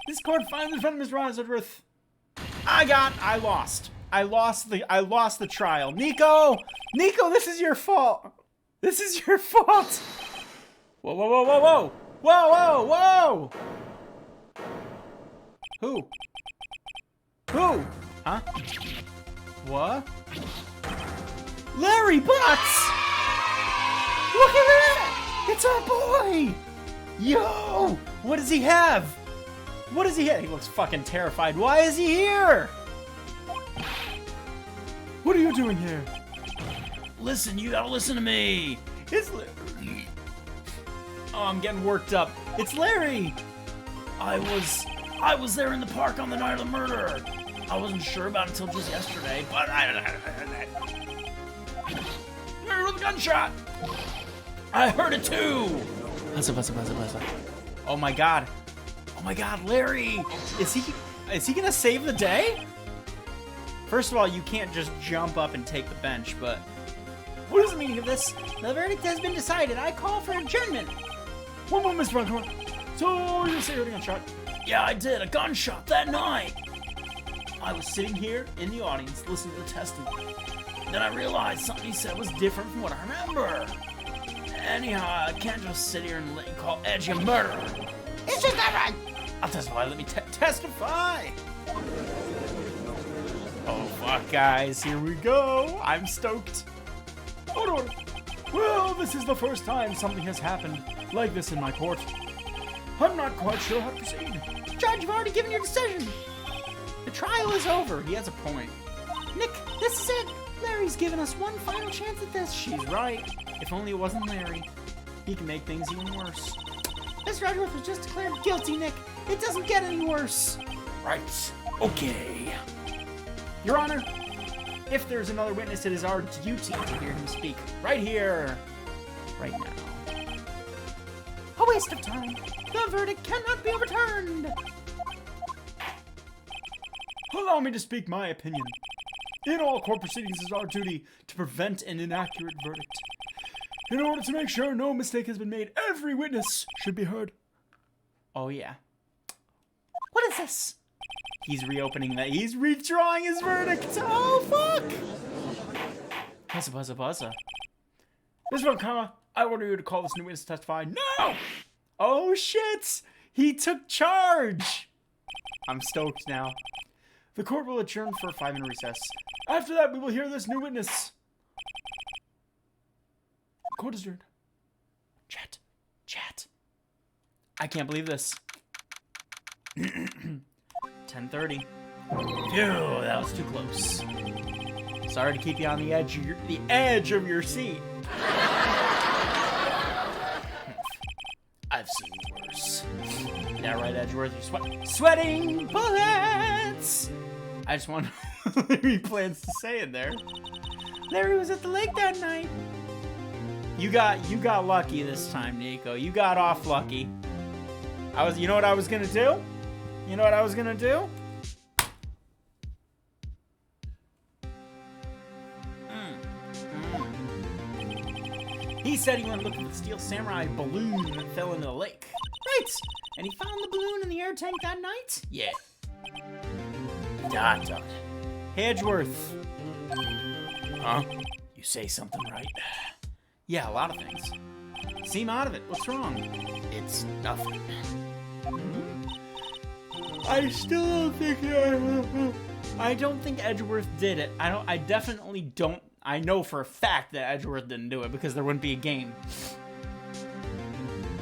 This court finds in front of Miss Rosworth. I lost. I lost the trial. Nico, this is your fault. This is your fault. Whoa, whoa, whoa, whoa, whoa, whoa, whoa, whoa. Who? Huh? What? Larry Butts! Look at that! It's our boy! Yo! What does he have? What does he have? He looks fucking terrified. Why is he here? What are you doing here? Listen, you gotta listen to me. It's Larry. Oh, I'm getting worked up. It's Larry. I was there in the park on the night of the murder. I wasn't sure about it until just yesterday, but I heard a gunshot. I heard it too. Oh my god. Oh my god, Larry. Is he gonna save the day? First of all, you can't just jump up and take the bench, but what is the meaning of this? The verdict has been decided. I call for adjournment. One moment, Mr. Runcorn. So you say you heard a gunshot? Yeah, I did. A gunshot that night. I was sitting here in the audience listening to the testimony. Then I realized something he said was different from what I remember. Anyhow, I can't just sit here and let you call Edgy a murderer. It's just not right. I'll testify. Let me testify. Oh, fuck, guys. Here we go. I'm stoked. Hold on. Well, this is the first time something has happened like this in my court. I'm not quite sure how to proceed. Judge, you've already given your decision. The trial is over. He has a point. Nick, this is it. Larry's given us one final chance at this. She's right. If only it wasn't Larry. He can make things even worse. Miss Redworth was just declared guilty, Nick. It doesn't get any worse. Right. Okay. Your Honor, if there's another witness, it is our duty to hear him speak. Right here. Right now. A waste of time. The verdict cannot be overturned. Allow me to speak my opinion. In all court proceedings, it is our duty to prevent an inaccurate verdict. In order to make sure no mistake has been made, every witness should be heard. Oh, yeah. What is this? He's reopening that. He's redrawing his verdict. Oh, fuck. Buzza. Mr. O'Connor, I order you to call this new witness to testify. No! Oh, shit. He took charge. I'm stoked now. The court will adjourn for a 5-minute recess. After that, we will hear this new witness. Court is adjourned. Chat. I can't believe this. 10:30. Phew, that was too close. Sorry to keep you on the edge of your seat. I've seen worse. Yeah, right, Edgeworth, you're sweating bullets. I just wonder what he plans to say in there. Larry was at the lake that night. You got lucky this time, Nico. You got off lucky. You know what I was gonna do? He said he went looking for the Steel Samurai balloon that fell into the lake. Right! And he found the balloon in the air tank that night? Yeah. Dot. Edgeworth. Huh? You say something right? Yeah, a lot of things. Seem out of it. What's wrong? It's nothing. I still don't think... I don't think Edgeworth did it. I definitely don't. I know for a fact that Edgeworth didn't do it because there wouldn't be a game.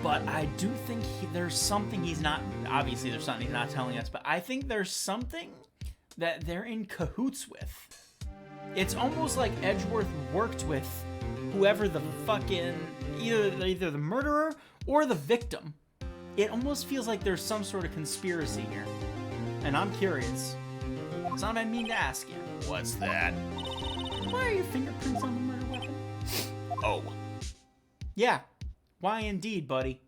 But I do think there's something he's not... Obviously, there's something he's not telling us. But I think there's something that they're in cahoots with. It's almost like Edgeworth worked with whoever the fucking... Either the murderer or the victim. It almost feels like there's some sort of conspiracy here. And I'm curious. It's not what I mean to ask you. What's that? Why are your fingerprints on the murder weapon? Oh. Yeah. Why indeed, buddy?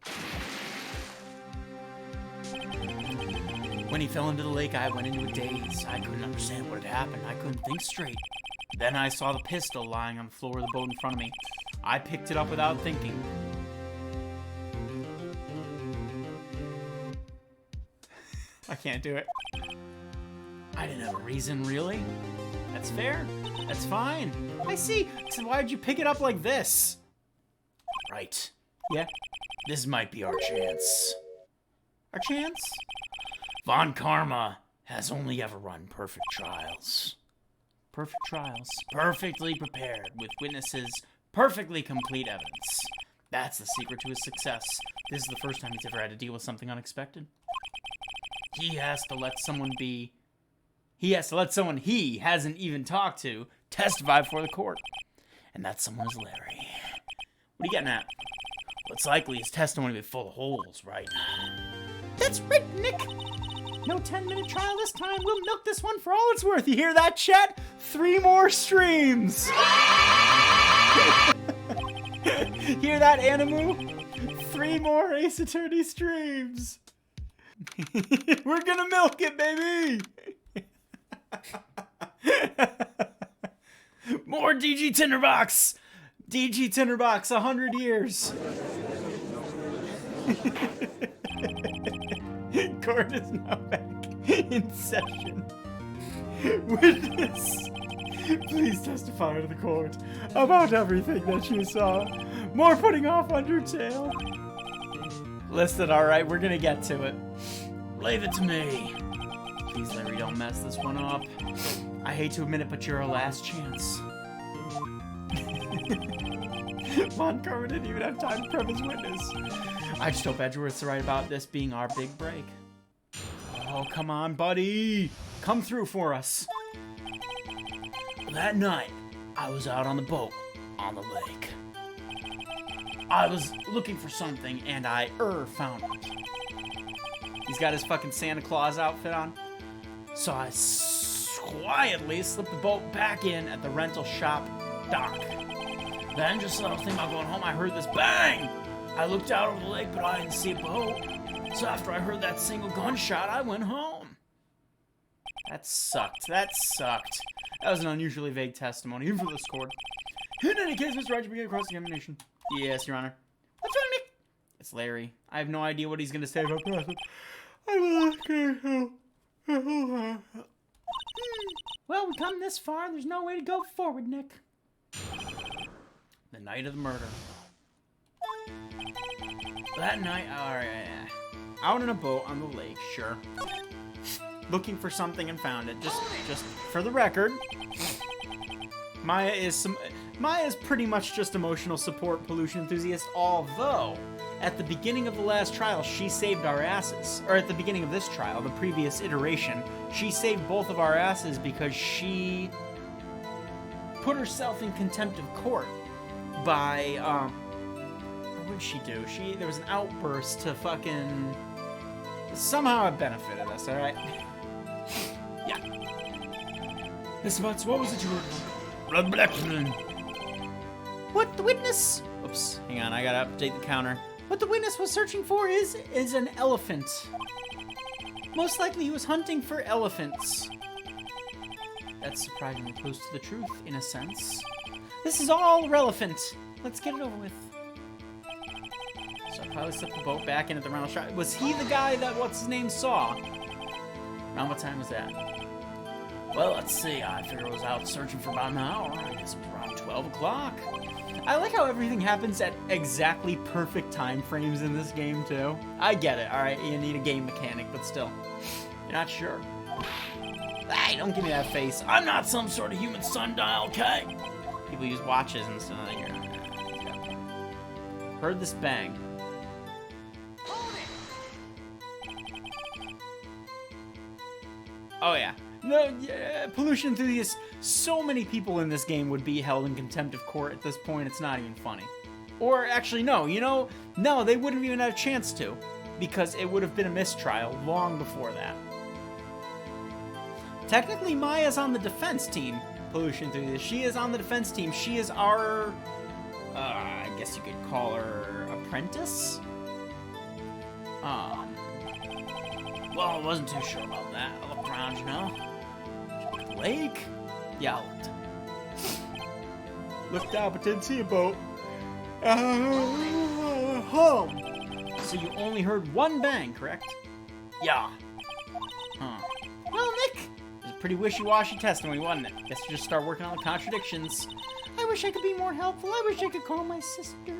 When he fell into the lake, I went into a daze. I couldn't understand what had happened. I couldn't think straight. Then I saw the pistol lying on the floor of the boat in front of me. I picked it up without thinking. I can't do it. I didn't have a reason, really. That's fair. That's fine. I see. So why'd you pick it up like this? Right. Yeah. This might be our chance. Our chance? Von Karma has only ever run perfect trials. Perfect trials. Perfectly prepared, with witnesses, perfectly complete evidence. That's the secret to his success. This is the first time he's ever had to deal with something unexpected. He has to let someone he hasn't even talked to testify before the court. And that someone is Larry. What are you getting at? Well, it's likely his testimony will be full of holes, right? That's right, Nick. No 10-minute trial this time. We'll milk this one for all it's worth. You hear that, chat? 3 more streams. Hear that, Animu? 3 more Ace Attorney streams. We're gonna milk it, baby. More DG Tinderbox. DG Tinderbox, 100 years. Court is now back in session. Witness, please testify to the court about everything that you saw. More putting off Undertale. Listen, alright, we're gonna get to it. Leave it to me. Please, Larry, don't mess this one up. I hate to admit it, but you're our last chance. Von Karma didn't even have time to prep his witness. I just hope Edgeworth's right about this being our big break. Oh, come on, buddy. Come through for us. That night, I was out on the boat on the lake. I was looking for something, and I found it. He's got his fucking Santa Claus outfit on. So I quietly slipped the boat back in at the rental shop dock. Then, just as I was thinking about going home, I heard this bang! I looked out over the lake, but I didn't see a boat. So after I heard that single gunshot, I went home. That sucked. That sucked. That was an unusually vague testimony, even for this court. In any case, Mr. Wright, you begin cross-examination. Yes, Your Honor. What's wrong, Nick? It's Larry. I have no idea what he's going to say about that. I will ask. Well, we've come this far. There's no way to go forward, Nick. The night of the murder. That night, out in a boat on the lake, sure. Looking for something and found it. Just for the record, Maya is pretty much just emotional support pollution enthusiast, although at the beginning of the last trial, she saved our asses. Or at the beginning of this trial, the previous iteration, she saved both of our asses because she put herself in contempt of court by, what did she do? There was an outburst to fucking... Somehow it benefited us, alright? Yeah. Miss Butts, what was it you were... What the witness... Oops, hang on, I gotta update the counter. What the witness was searching for is an elephant. Most likely he was hunting for elephants. That's surprisingly close to the truth, in a sense. This is all relevant. Let's get it over with. So I probably slipped the boat back in at the rental shop. Was he the guy that what's-his-name saw? Around what time was that? Well, let's see. I figure I was out searching for about an hour. I guess it was around 12 o'clock. I like how everything happens at exactly perfect time frames in this game, too. I get it, alright? You need a game mechanic, but still. You're not sure. Hey, don't give me that face. I'm not some sort of human sundial, okay? People use watches and stuff like that. Heard this bang. Oh, yeah. No, yeah, pollution enthusiasts. So many people in this game would be held in contempt of court at this point, it's not even funny. Or, actually, no, no, they wouldn't even have a chance to. Because it would have been a mistrial long before that. Technically, Maya's on the defense team, pollution enthusiast. She is on the defense team. She is our, I guess you could call her apprentice? Well, I wasn't too sure about that. I looked around, The lake? Yeah, I looked out, but didn't see a boat. Home. So you only heard one bang, correct? Yeah. Pretty wishy-washy testimony, wasn't it? Guess you just start working on the contradictions. I wish I could be more helpful. I wish I could call my sister.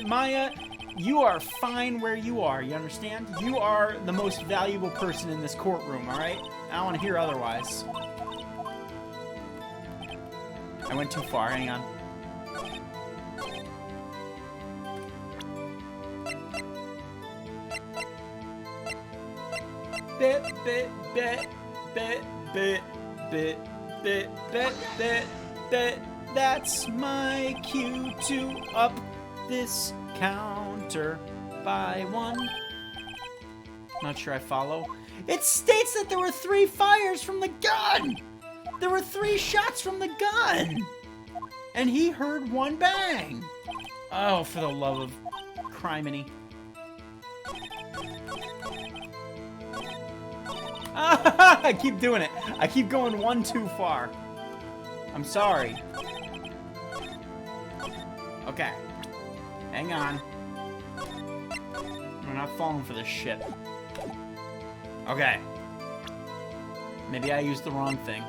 Maya, you are fine where you are, you understand? You are the most valuable person in this courtroom, alright? I don't want to hear otherwise. I went too far, hang on. Bit, bit, bit, bit, bit, bit, bit, bit, bit, bit. That's my cue to up this counter by 1. Not sure I follow. It states that there were 3 fires from the gun! There were 3 shots from the gun! And he heard 1 bang! Oh, for the love of criminy. I keep doing it. I keep going 1 too far. I'm sorry. Okay. Hang on. I'm not falling for this shit. Okay. Maybe I used the wrong thing.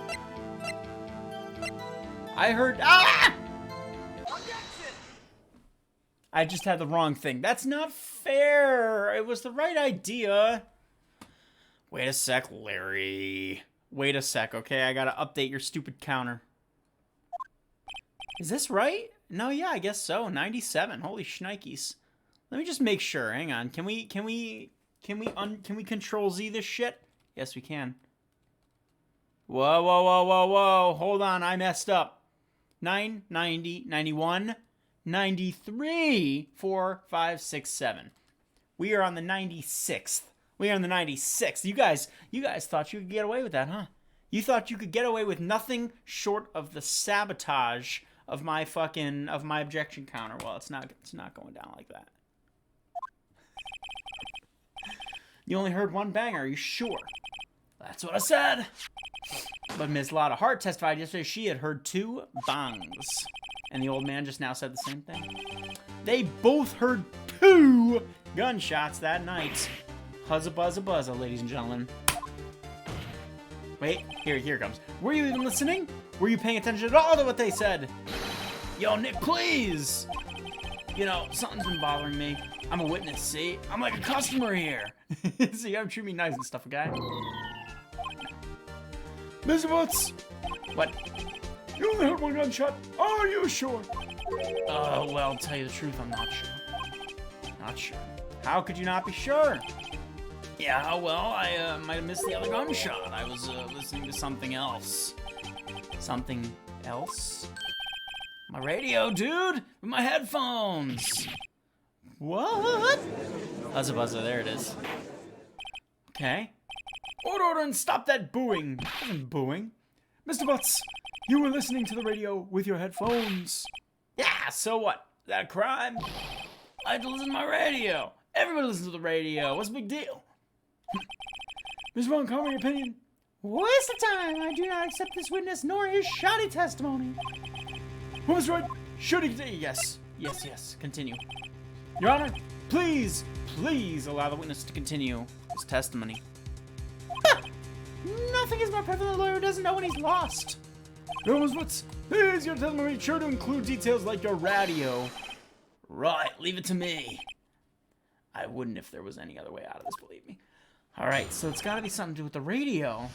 I heard... Ah! I just had the wrong thing. That's not fair. It was the right idea. Wait a sec, Larry. Wait a sec, okay? I gotta update your stupid counter. Is this right? No, yeah, I guess so. 97. Holy shnikes. Let me just make sure. Hang on. Can we control Z this shit? Yes, we can. Whoa, whoa, whoa, whoa, whoa. Hold on, I messed up. 9, 90, 91, 93, 4, 5, 6, 7. We are on the 96th. We are on the 96th. You guys thought you could get away with that, huh? You thought you could get away with nothing short of the sabotage of my objection counter. Well, it's not going down like that. You only heard 1 banger, are you sure? That's what I said. But Ms. Lotta Hart testified yesterday she had heard 2 bangs. And the old man just now said the same thing. They both heard 2 gunshots that night. Huzza buzza buzza, ladies and gentlemen. Wait, here it comes. Were you even listening? Were you paying attention at all to what they said? Yo, Nick, please! You know, something's been bothering me. I'm a witness, see? I'm like a customer here. See, you gotta treat me nice and stuff, okay? Mr. Woods! What? You only heard 1 gunshot. Are you sure? Well, to tell you the truth, I'm not sure. Not sure. How could you not be sure? Yeah, well, I might have missed the other gunshot. I was listening to something else. Something else? My radio, dude! With my headphones! What? Huzza buzza, there it is. Okay. Order and stop that booing. I wasn't booing. Mr. Butts, you were listening to the radio with your headphones. Yeah, so what? Is that a crime? I had to listen to my radio. Everybody listens to the radio. What's the big deal? Ms. Montgomery, opinion? Waste of time. I do not accept this witness nor his shoddy testimony. Who was right? Should he? Yes. Yes. Continue. Your Honor, please allow the witness to continue his testimony. Nothing is more perfect than a lawyer who doesn't know when he's lost. What's? Please, your testimony sure to include details like your radio. Right, leave it to me. I wouldn't if there was any other way out of this, believe me. Alright, so it's gotta be something to do with the radio.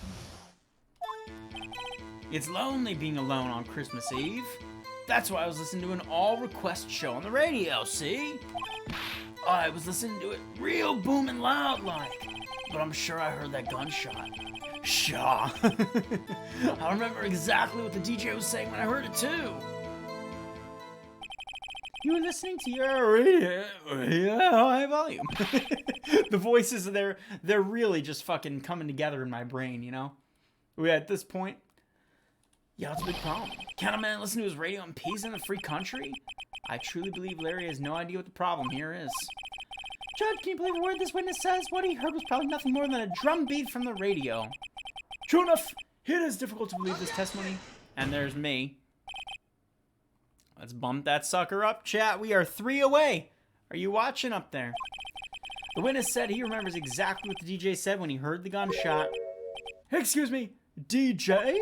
It's lonely being alone on Christmas Eve. That's why I was listening to an all-request show on the radio, see? I was listening to it real booming loud like, but I'm sure I heard that gunshot. Shaw. I remember exactly what the DJ was saying when I heard it too. You were listening to your radio high volume. The voices, they're really just fucking coming together in my brain, you know? At this point, yeah, it's a big problem. Can't a man listen to his radio in peace in a free country? I truly believe Larry has no idea what the problem here is. Judge, can you believe a word this witness says? What he heard was probably nothing more than a drum beat from the radio. True enough, it is difficult to believe this testimony. And there's me. Let's bump that sucker up, chat. We are 3 away. Are you watching up there? The witness said he remembers exactly what the DJ said when he heard the gunshot. Excuse me, DJ?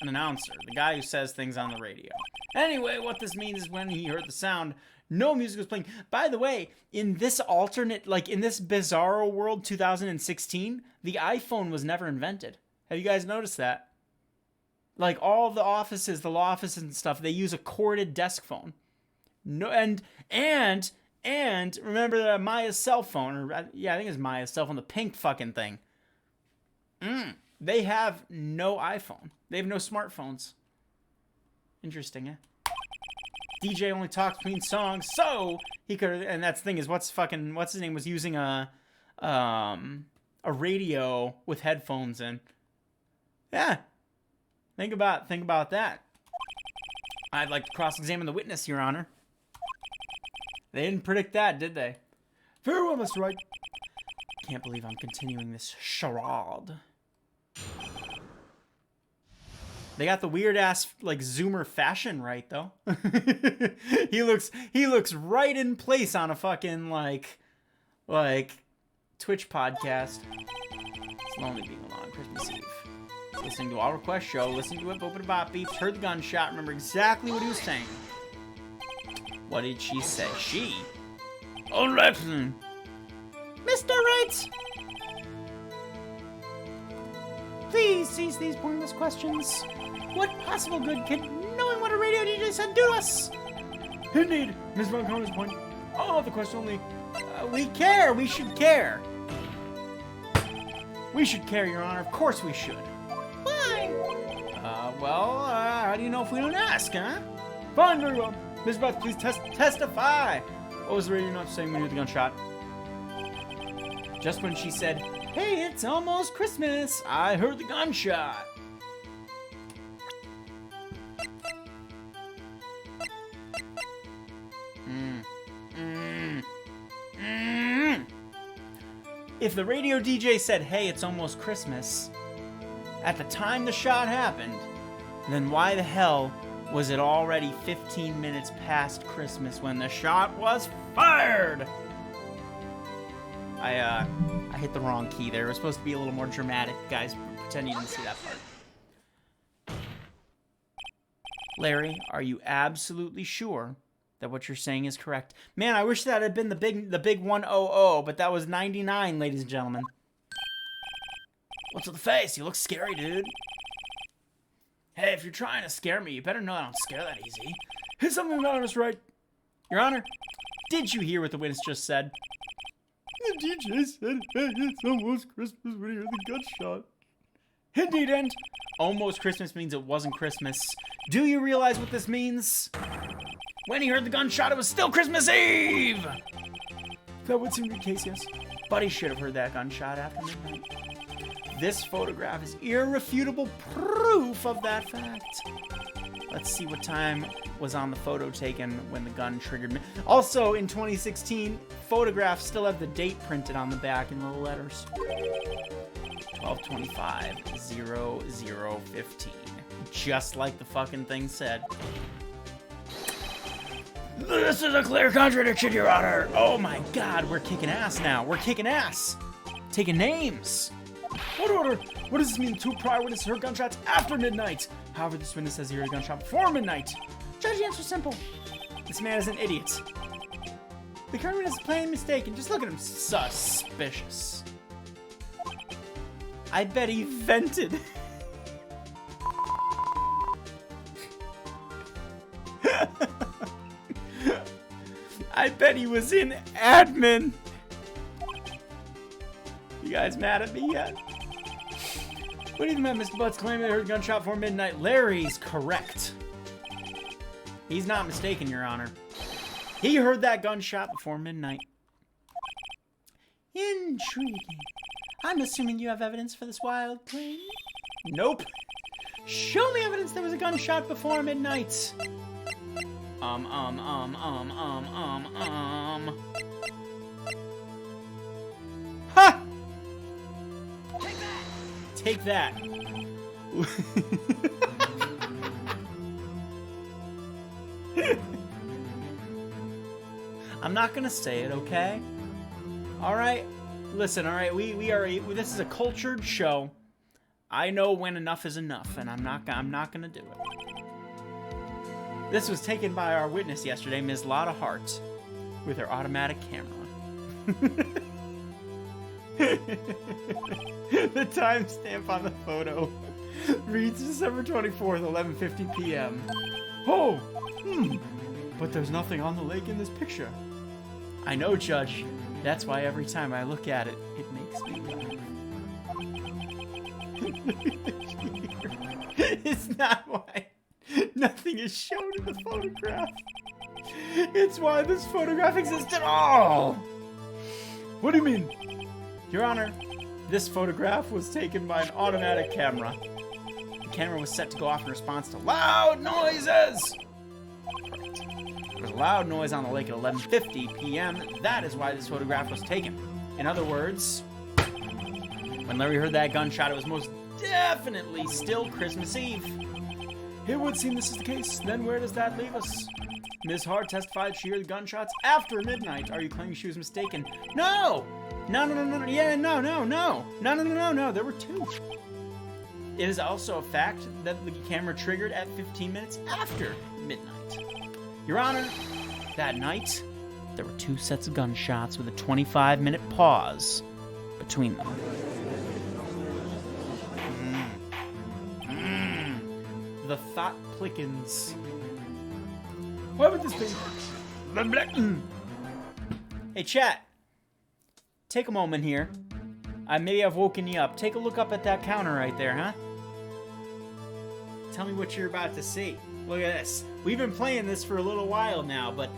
An announcer, the guy who says things on the radio. Anyway, what this means is when he heard the sound, no music was playing. By the way, in this alternate, like in this bizarro world 2016, the iPhone was never invented. Have you guys noticed that? Like all the offices, the law offices and stuff, they use a corded desk phone. No, and remember that Maya's cell phone, or yeah, I think it's Maya's cell phone, the pink fucking thing. They have no iPhone. They have no smartphones. Interesting, eh? DJ only talks between songs, so he could. And that's the thing is, what's his name was using a radio with headphones in. Yeah, think about that. I'd like to cross-examine the witness, Your Honor. They didn't predict that, did they? Very well, Mr. Wright. Can't believe I'm continuing this charade. They got the weird ass like Zoomer fashion right though. he looks right in place on a fucking like Twitch podcast. It's lonely being alone on Christmas Eve. Listening to All Request Show, listening to it, open bop beeps, heard the gunshot, remember exactly what he was saying. What did she say? She? Oh, listen. Mr. Wright! Please cease these pointless questions. What possible good can knowing what a radio DJ said do us? Indeed, Ms. Von Connor's point. Oh, the question only. We care. We should care. We should care, Your Honor. Of course we should. Why? How do you know if we don't ask, huh? Fine, very well. Ms. Beth, please testify. What was the radio not saying when you heard the gunshot? Just when she said, "Hey, it's almost Christmas," I heard the gunshot. If the radio DJ said, "Hey, it's almost Christmas," at the time the shot happened, then why the hell was it already 15 minutes past Christmas when the shot was fired? I hit the wrong key there. It was supposed to be a little more dramatic. Guys, pretend you didn't see that part. Larry, are you absolutely sure that what you're saying is correct? Man, I wish that had been the big 100, but that was 99, ladies and gentlemen. What's with the face? You look scary, dude. Hey, if you're trying to scare me, you better know I don't scare that easy. Here's something anonymous, right? Your Honor, did you hear what the witness just said? The DJ said, "Hey, it's almost Christmas" when he heard the gunshot. Indeed, and almost Christmas means it wasn't Christmas. Do you realize what this means? When he heard the gunshot, it was still Christmas Eve! That would seem to be the case, yes. But he should have heard that gunshot after midnight. This photograph is irrefutable proof of that fact. Let's see what time was on the photo taken when the gun triggered. Also, in 2016, photographs still have the date printed on the back in little letters. 12/25/0015. Just like the fucking thing said. This is a clear contradiction, Your Honor. Oh my God, we're kicking ass now. We're kicking ass. Taking names. What order? What does this mean? Two prior witnesses heard gunshots after midnight. However, this witness says he heard a gunshot before midnight. Judge, the answer's simple. This man is an idiot. The current witness is plainly mistaken. Just look at him. Suspicious. I bet he vented. I bet he was in admin. You guys mad at me yet? What do you think about Mr. Butts claiming they heard a gunshot before midnight? Larry's correct. He's not mistaken, Your Honor. He heard that gunshot before midnight. Intriguing. I'm assuming you have evidence for this wild claim? Nope. Show me evidence there was a gunshot before midnight. Ha! Take that. I'm not gonna say it, okay? All right. Listen, all right. We are. This is a cultured show. I know when enough is enough, and I'm not gonna do it. This was taken by our witness yesterday, Ms. Lotta Hart, with her automatic camera. The timestamp on the photo reads December 24th, 11:50 p.m. Oh, but there's nothing on the lake in this picture. I know, Judge. That's why every time I look at it, it makes me laugh. It's not why nothing is shown in the photograph. It's why this photograph exists at all. What do you mean? Your Honor, this photograph was taken by an automatic camera. The camera was set to go off in response to loud noises. There was a loud noise on the lake at 11:50 p.m. That is why this photograph was taken. In other words, when Larry heard that gunshot, it was most definitely still Christmas Eve. It would seem this is the case. Then where does that leave us? Ms. Hart testified she heard gunshots after midnight. Are you claiming she was mistaken? No! No. Yeah, no. There were two. It is also a fact that the camera triggered at 15 minutes after midnight. Your Honor, that night, there were two sets of gunshots with a 25-minute pause between them. The thought plickens. What would this be? Hey, chat. Take a moment here. Maybe I've woken you up. Take a look up at that counter right there, huh? Tell me what you're about to see. Look at this. We've been playing this for a little while now, but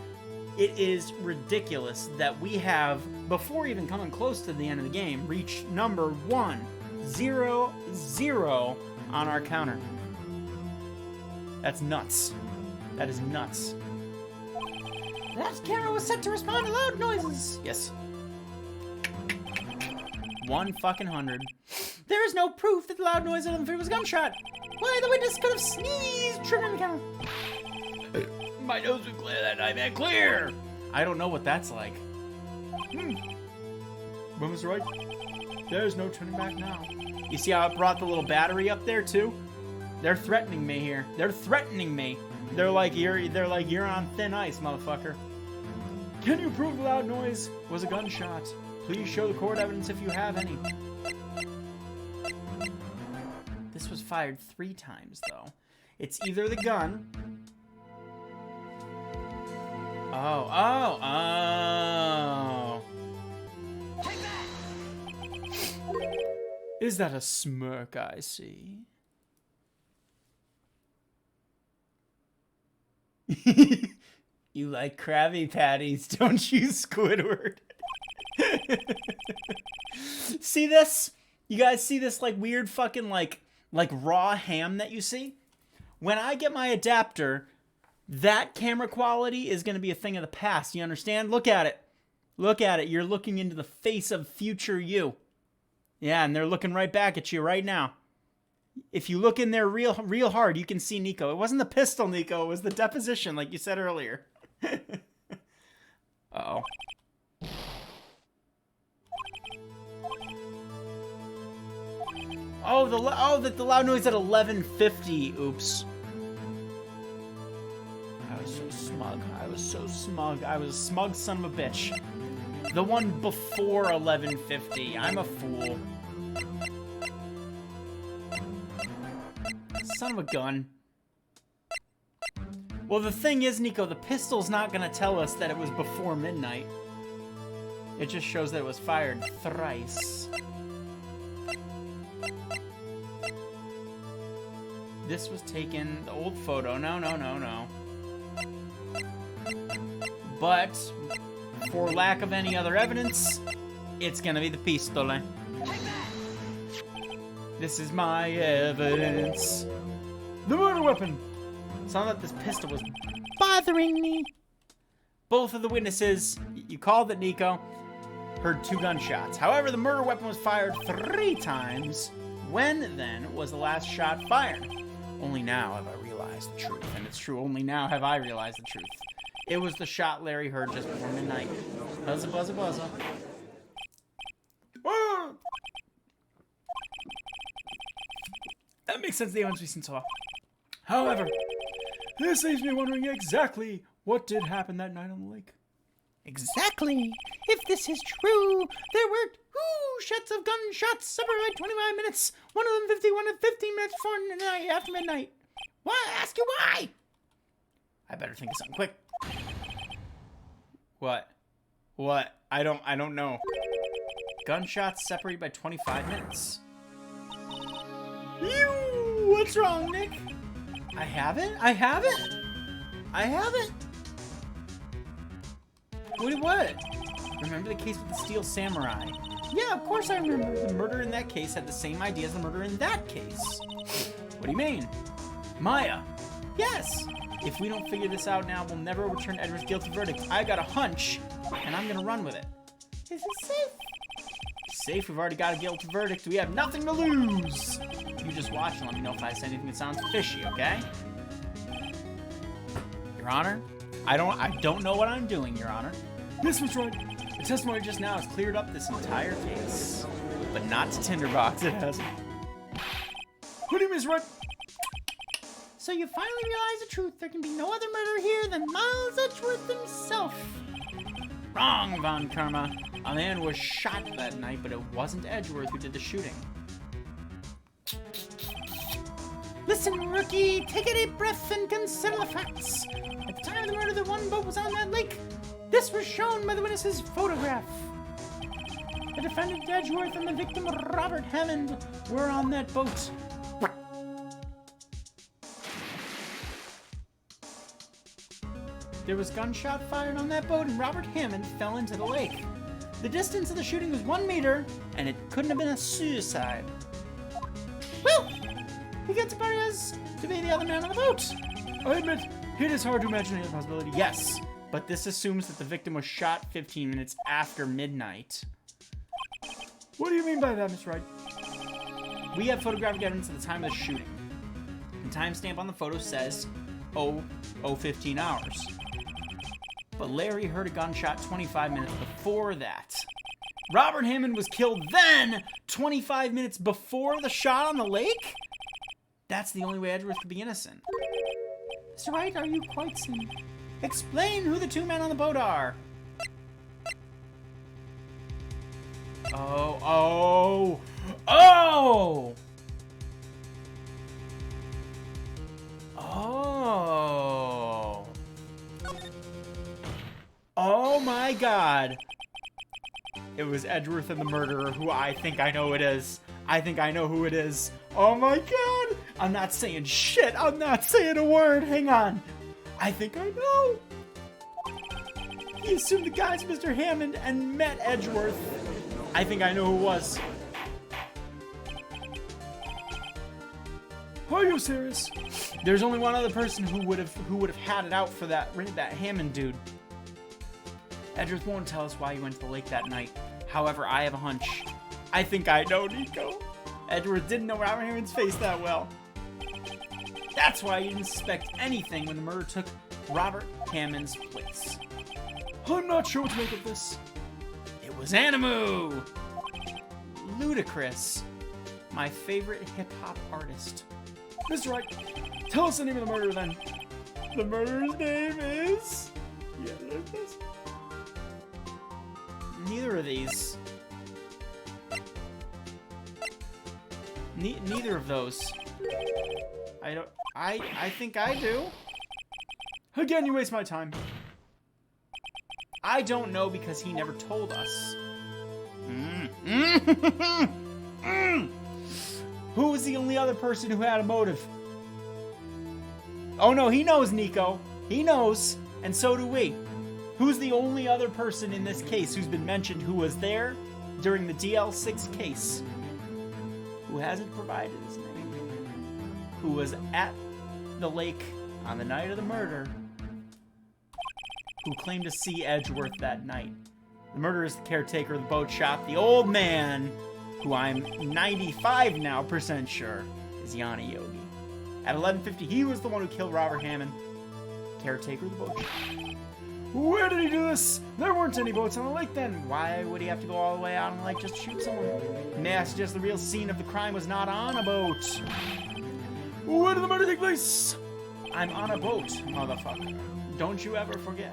it is ridiculous that we have, before even coming close to the end of the game, reached number 100 on our counter. That's nuts. That is nuts. That camera was set to respond to loud noises. Yes. 100. There is no proof that the loud noise at 11:50 was a gunshot. Why, the witness could have sneezed, triggering the camera. My nose was clear that night, man. Clear! I don't know what that's like. But Mr. Wright, there's no turning back now. You see how I brought the little battery up there, too? They're threatening me here. They're threatening me. They're like, you're on thin ice, motherfucker. Can you prove the loud noise was a gunshot? Please show the court evidence if you have any. This was fired 3 times, though. It's either the gun. Oh. Take that! Is that a smirk I see? You like Krabby Patties, don't you, Squidward? See this? You guys see this like weird fucking like raw ham that you see? When I get my adapter, that camera quality is going to be a thing of the past. You understand? Look at it. Look at it. You're looking into the face of future you. Yeah, and they're looking right back at you right now. If you look in there real hard, you can see Nico. It wasn't the pistol, Nico. It was the deposition, like you said earlier. Uh-oh. Oh, the loud noise at 11:50. Oops. I was so smug. I was a smug son of a bitch. The one before 11:50. I'm a fool. Son of a gun. Well, the thing is, Nico, the pistol's not gonna tell us that it was before midnight. It just shows that it was fired thrice. This was taken, the old photo. No. But, for lack of any other evidence, it's gonna be the pistole. This is my evidence. The murder weapon! Sounded like this pistol was bothering me. Both of the witnesses, you called it, Nico, heard 2 gunshots. However, the murder weapon was fired 3 times. When, then, was the last shot fired? Only now have I realized the truth. And it's true, only now have I realized the truth. It was the shot Larry heard just before midnight. Buzza, buzza, buzza. makes sense, the evidence we've seen so far. However, this leaves me wondering exactly what did happen that night on the lake. Exactly. If this is true, there were 2 sets of gunshots separated by 25 minutes. One of them 50, one of 15 minutes before midnight, after midnight. Why? Ask you why? I better think of something quick. What? I don't know. Gunshots separated by 25 minutes. What's wrong, Nick? I haven't. What? Remember the case with the Steel Samurai? Yeah, of course I remember. The murder in that case had the same idea as the murder in that case. What do you mean? Maya. Yes. If we don't figure this out now, we'll never return Edward's guilty verdict. I got a hunch, and I'm gonna run with it. Is it safe? Safe, we've already got a guilty verdict. We have nothing to lose. You just watch and let me know if I say anything that sounds fishy, okay? Your Honor, I don't know what I'm doing, Your Honor. This was right. The testimony just now has cleared up this entire case. But not to Tinderbox, it hasn't. What do you mean, Mr. Wright? So you finally realize the truth. There can be no other murderer here than Miles Edgeworth himself. Wrong, Von Karma. A man was shot that night, but it wasn't Edgeworth who did the shooting. Listen, rookie, take a deep breath and consider the facts. At the time of the murder, the one boat was on that lake. This was shown by the witness's photograph. The defendant Edgeworth and the victim Robert Hammond were on that boat. There was gunshot fired on that boat and Robert Hammond fell into the lake. The distance of the shooting was 1 meter, and it couldn't have been a suicide. Well, he gets about as to be the other man on the boat. I admit, it is hard to imagine any possibility. Yes, but this assumes that the victim was shot 15 minutes after midnight. What do you mean by that, Mr. Wright? We have photographic evidence at the time of the shooting. The timestamp on the photo says 15 hours. But Larry heard a gunshot 25 minutes before that. Robert Hammond was killed then, 25 minutes before the shot on the lake? That's the only way Edgeworth could be innocent. Mr. Wright, are you quite certain? Explain who the 2 men on the boat are. Oh! Oh my God. It was Edgeworth and the murderer, who I think I know it is. I think I know who it is. Oh my God. I'm not saying shit. I'm not saying a word. Hang on. I think I know. He assumed the guy's Mr. Hammond and met Edgeworth. I think I know who it was. Are you serious? There's only one other person who would have had it out for that Hammond dude. Edgeworth won't tell us why he went to the lake that night. However, I have a hunch. I think I know, Nico. Edgeworth didn't know Robert Hammond's face that well. That's why he didn't suspect anything when the murder took Robert Hammond's place. I'm not sure what to make of this. It was Animu! Ludacris, my favorite hip-hop artist. Mr. Wright, tell us the name of the murderer then. The murderer's name is... Yeah, there's this. Neither of these. Neither of those. I think I do. Again, you waste my time. I don't know because he never told us. Who was the only other person who had a motive? Oh no, he knows, Nico. He knows, and so do we. Who's the only other person in this case who's been mentioned who was there during the DL6 case? Who hasn't provided his name? Who was at the lake on the night of the murder? Who claimed to see Edgeworth that night? The murderer is the caretaker of the boat shop, the old man, who I'm 95% now sure is Yanni Yogi. At 11:50, he was the one who killed Robert Hammond, caretaker of the boat shop. Where did he do this? There weren't any boats on the lake then. Why would he have to go all the way out on the lake just to shoot someone? May I suggest the real scene of the crime was not on a boat? Where did the murder take place? I'm on a boat, motherfucker. Don't you ever forget.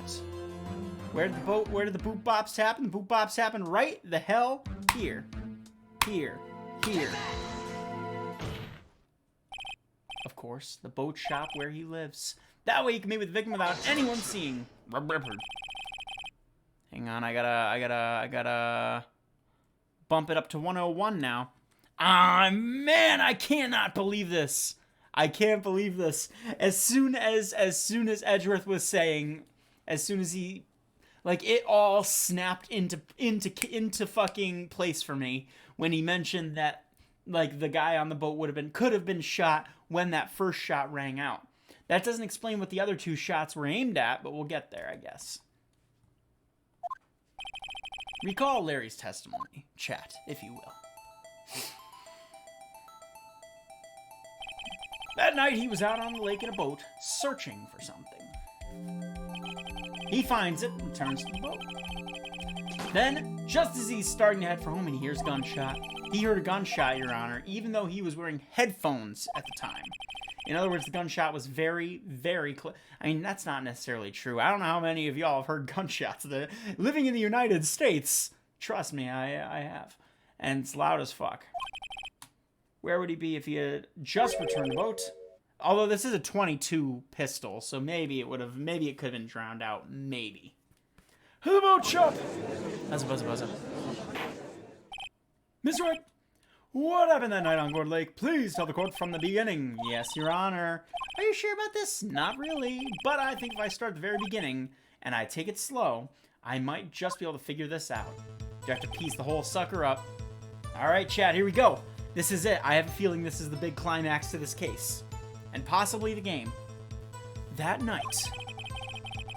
Where did the boot bops happen? The boot bops happen right the hell here. Here. Of course, the boat shop where he lives. That way he can meet with the victim without anyone seeing. Hang on, I gotta bump it up to 101 now. Ah, man, I cannot believe this. I can't believe this. As soon as Edgeworth was saying, as soon as he, like, it all snapped into fucking place for me when he mentioned that, like, the guy on the boat could have been shot when that first shot rang out. That doesn't explain what the other two shots were aimed at, but we'll get there, I guess. Recall Larry's testimony, chat, if you will. That night, he was out on the lake in a boat, searching for something. He finds it and turns to the boat. Then, just as he's starting to head for home and he hears a gunshot, he heard a gunshot, Your Honor, even though he was wearing headphones at the time. In other words, the gunshot was very, very close. I mean, that's not necessarily true. I don't know how many of y'all have heard gunshots. Living in the United States, trust me, I have. And it's loud as fuck. Where would he be if he had just returned the boat? Although this is a .22 pistol, so maybe it could have been drowned out. Maybe. The boat shop! Buzza. Miss Wright, what happened that night on Gourd Lake? Please tell the court from the beginning. Yes, Your Honor. Are you sure about this? Not really, but I think if I start at the very beginning and I take it slow, I might just be able to figure this out. You have to piece the whole sucker up. All right, Chad, here we go. This is it. I have a feeling this is the big climax to this case. And possibly the game. That night,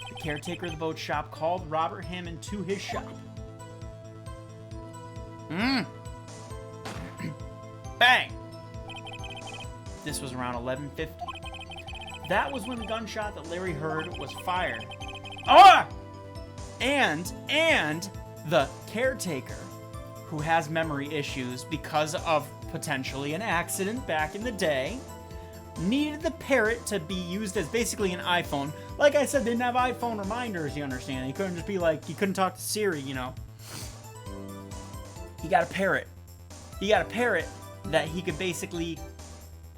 the caretaker of the boat shop called Robert Hammond to his shop. Bang! This was around 11:50. That was when the gunshot that Larry heard was fired. Ah! And the caretaker, who has memory issues because of potentially an accident back in the day, needed the parrot to be used as basically an iPhone. Like I said, they didn't have iPhone reminders, you understand? He couldn't just be like, he couldn't talk to Siri, you know. He got a parrot. He got a parrot that he could basically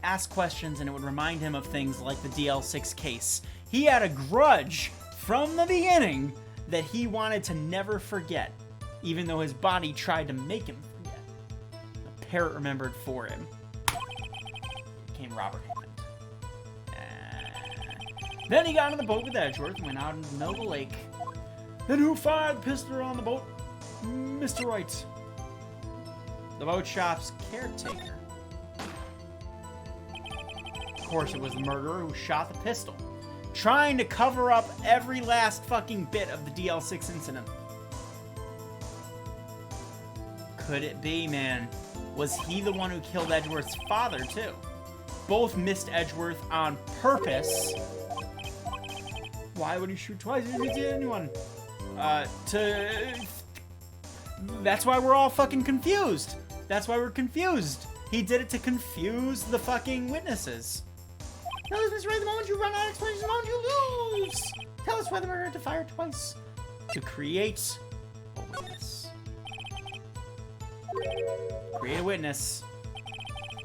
ask questions and it would remind him of things like the DL6 case. He had a grudge from the beginning that he wanted to never forget, even though his body tried to make him forget. The parrot remembered for him. Became Robert Hammond. Then he got on the boat with Edgeworth and went out into the middle of the lake. Then who fired the pistol on the boat? Mr. Wright. The boat shop's caretaker. Of course, it was the murderer who shot the pistol, trying to cover up every last fucking bit of the DL6 incident. Could it be, man? Was he the one who killed Edgeworth's father, too? Both missed Edgeworth on purpose. Why would he shoot twice? He didn't hit anyone. That's why we're all fucking confused. That's why we're confused. He did it to confuse the fucking witnesses. Tell us, Mr. Wright, the moment you run out of explanations, the moment you lose. Tell us why the murderer had to fire twice. To create a witness. Create a witness.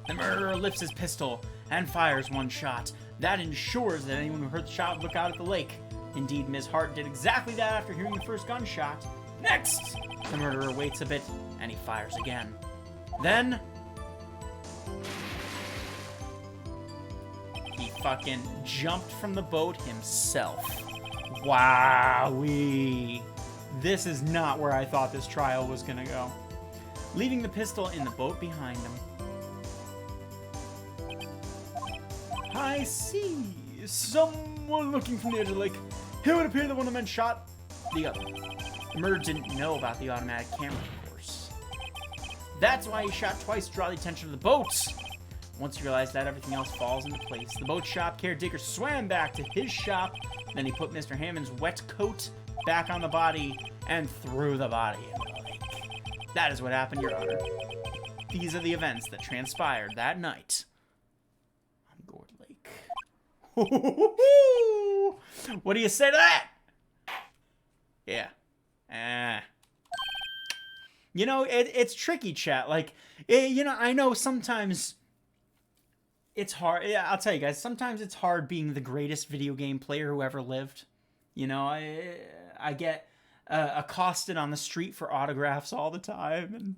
The murderer lifts his pistol and fires one shot. That ensures that anyone who heard the shot would look out at the lake. Indeed, Ms. Hart did exactly that after hearing the first gunshot. Next! The murderer waits a bit, and he fires again. Then he fucking jumped from the boat himself. Wowee. This is not where I thought this trial was gonna go. Leaving the pistol in the boat behind him. I see. Someone looking from the edge of the lake. It would appear that one of the men shot the other. The murderer didn't know about the automatic camera, of course. That's why he shot twice to draw the attention of the boats. Once he realized that, everything else falls into place. The boat shop caretaker swam back to his shop. Then he put Mr. Hammond's wet coat back on the body and threw the body into the lake. That is what happened, Your Honor. These are the events that transpired that night on Gourd What do you say to that? Yeah. You know, it's tricky, chat. Like, you know, I know sometimes it's hard. Yeah, I'll tell you guys, sometimes it's hard being the greatest video game player who ever lived. You know, I get accosted on the street for autographs all the time. And,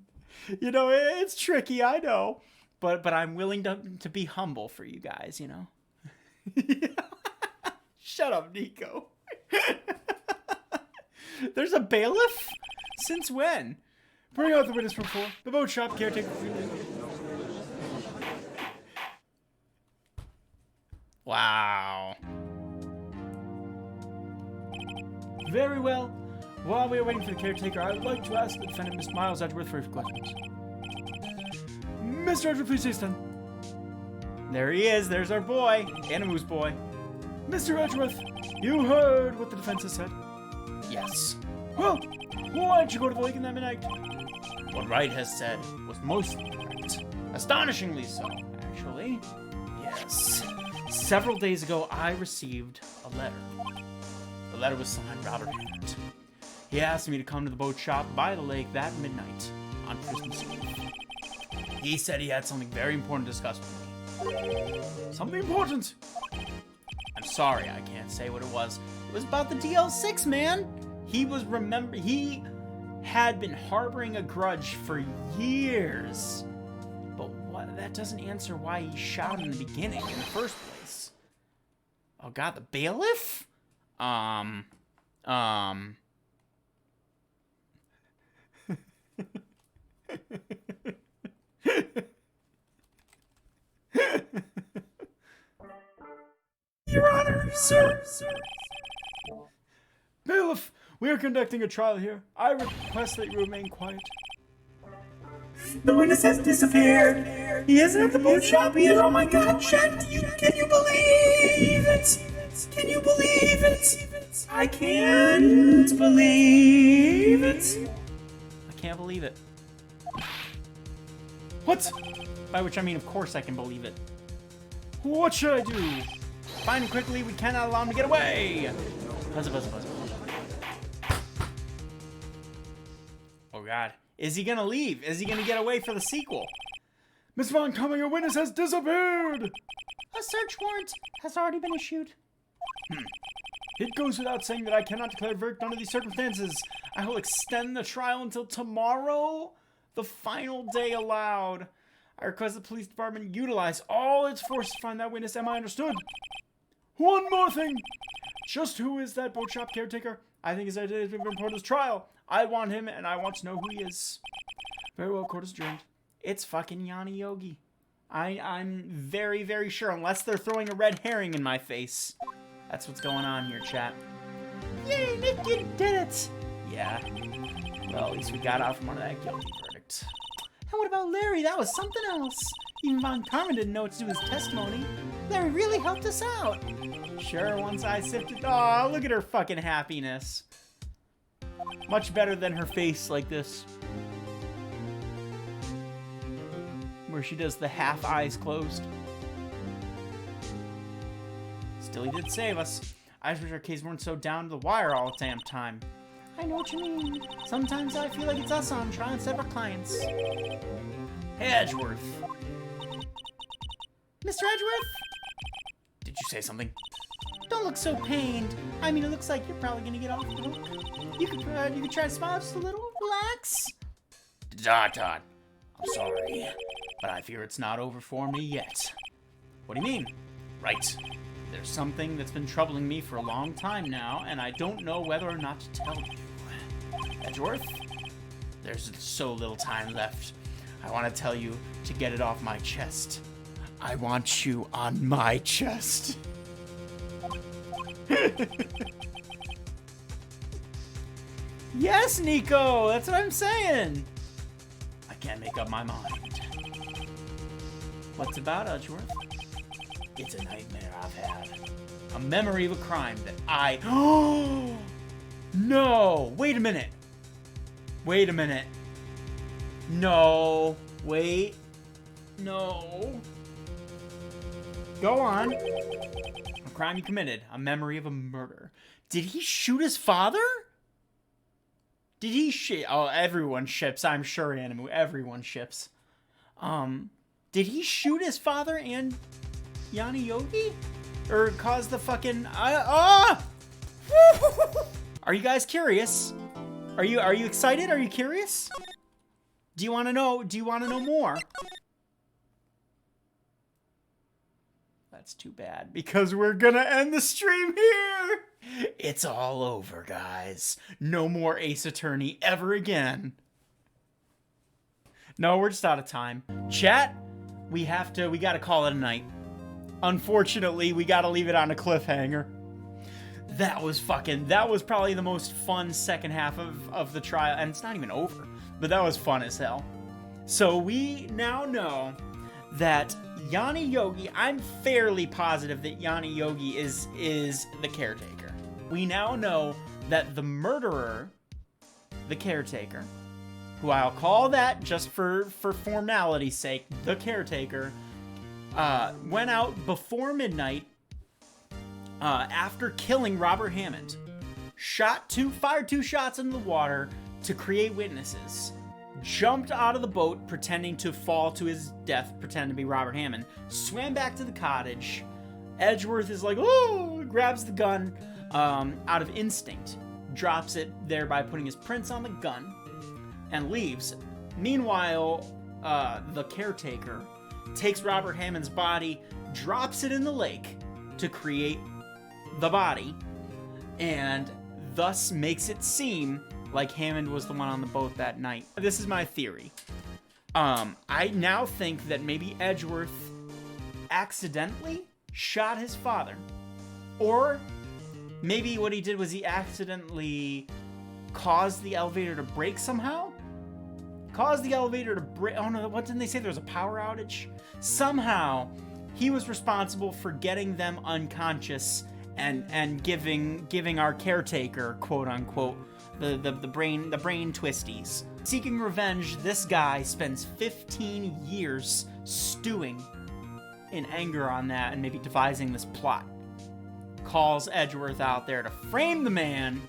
you know, it's tricky, I know. But I'm willing to be humble for you guys, you know? Shut up, Nico. There's a bailiff? Since when? Bring out the witness from 4. The boat shop caretaker. Wow. Very well. While we are waiting for the caretaker, I would like to ask the defendant, Miss Miles Edgeworth, for a few questions. Mr. Edgeworth, please stand. There he is. There's our boy. Animu's boy. Mr. Edgeworth, you heard what the defense has said? Yes. Well, why did you go to the lake in that midnight? What Wright has said was mostly correct. Astonishingly so, actually. Yes. Several days ago, I received a letter. The letter was signed Robert Hammond. He asked me to come to the boat shop by the lake that midnight on Christmas Eve. He said he had something very important to discuss with me. Something important? I'm sorry, I can't say what it was. It was about the DL6, man. He had been harboring a grudge for years. But that doesn't answer why he shot him in the beginning in the first place. Oh god, the bailiff? Your Honor, sir. Bailiff, we are conducting a trial here. I request that you remain quiet. The witness has disappeared. He isn't at the boat shop either. Oh my god, chat, can you believe it? Can you believe it? I can't believe it. I can't believe it. What? By which I mean, of course I can believe it. What should I do? Find him quickly, we cannot allow him to get away! Buzz, buzz, buzz. Oh god. Is he gonna leave? Is he gonna get away for the sequel? Miss Von Cumming, a witness has disappeared! A search warrant has already been issued. It goes without saying that I cannot declare a verdict under these circumstances. I will extend the trial until tomorrow, the final day allowed. I request the police department utilize all its force to find that witness. Am I understood? One more thing. Just who is that boat shop caretaker? I think his identity has been reported to this trial. I want him, and I want to know who he is. Very well, court is adjourned. It's fucking Yanni Yogi. I'm very, very sure, unless they're throwing a red herring in my face. That's what's going on here, chat. Yay, Nick, you did it! Yeah. Well, at least we got out from under that guilty verdict. And what about Larry? That was something else. Even Von Carmen didn't know what to do with his testimony. Larry really helped us out. Sure, once I sifted... Oh, look at her fucking happiness. Much better than her face like this. Where she does the half eyes closed. Still, he did save us. I just wish our case weren't so down to the wire all the damn time. I know what you mean. Sometimes I feel like it's us on trial instead of our clients. Hey, Edgeworth. Mr. Edgeworth? Did you say something? Don't look so pained. I mean, it looks like you're probably gonna get off the hook. You could try to smile just a little. Relax. Dot. I'm sorry, but I fear it's not over for me yet. What do you mean? Right. There's something that's been troubling me for a long time now, and I don't know whether or not to tell you. Edgeworth, there's so little time left. I want to tell you to get it off my chest. I want you on my chest. Yes, Nico, that's what I'm saying. I can't make up my mind. What's about, Edgeworth? It's a nightmare I've had. A memory of a crime that I... Oh! No! Wait a minute. Wait a minute. No. Wait. No. Go on. crime he committed, a memory of a murder. Did he shoot his father? Did he oh, everyone ships, I'm sure, Animu. Everyone ships. Did he shoot his father and Yanni Yogi? Or cause the fucking... Are you guys curious? Are you excited? Are you curious? Do you want to know? Do you want to know more? That's too bad, because we're gonna end the stream here. It's all over, guys. No more Ace Attorney ever again. No, we're just out of time. Chat, we gotta call it a night. Unfortunately, we gotta leave it on a cliffhanger. That was probably the most fun second half of the trial, and it's not even over, but that was fun as hell. So we now know that Yanni Yogi, I'm fairly positive that Yanni Yogi is the caretaker. We now know that the murderer, the caretaker, who I'll call that just for formality's sake, the caretaker, went out before midnight after killing Robert Hammond, fired 2 shots into the water to create witnesses, jumped out of the boat pretending to fall to his death, pretending to be Robert Hammond, swam back to the cottage. Edgeworth is like, oh, grabs the gun out of instinct, drops it there by putting his prints on the gun, and leaves. Meanwhile, the caretaker takes Robert Hammond's body, drops it in the lake to create the body, and thus makes it seem like Hammond was the one on the boat that night. This is my theory. I now think that maybe Edgeworth accidentally shot his father. Or maybe what he did was he accidentally caused the elevator to break somehow? Caused the elevator to break. Oh no, what didn't they say? There was a power outage? Somehow, he was responsible for getting them unconscious and giving our caretaker, quote unquote, the brain twisties. Seeking revenge, this guy spends 15 years stewing in anger on that and maybe devising this plot. Calls Edgeworth out there to frame the man,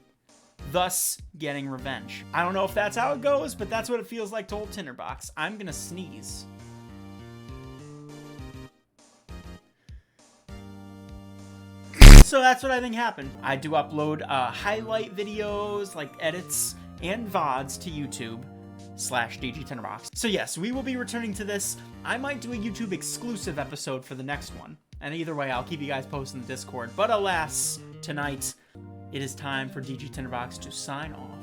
thus getting revenge. I don't know if that's how it goes, but that's what it feels like to old Tinderbox. I'm gonna sneeze. So that's what I think happened. I do upload highlight videos, like edits and VODs to YouTube /DG Tinderbox. So yes, we will be returning to this. I might do a YouTube exclusive episode for the next one. And either way, I'll keep you guys posted in the Discord. But alas, tonight, it is time for DG Tinderbox to sign off.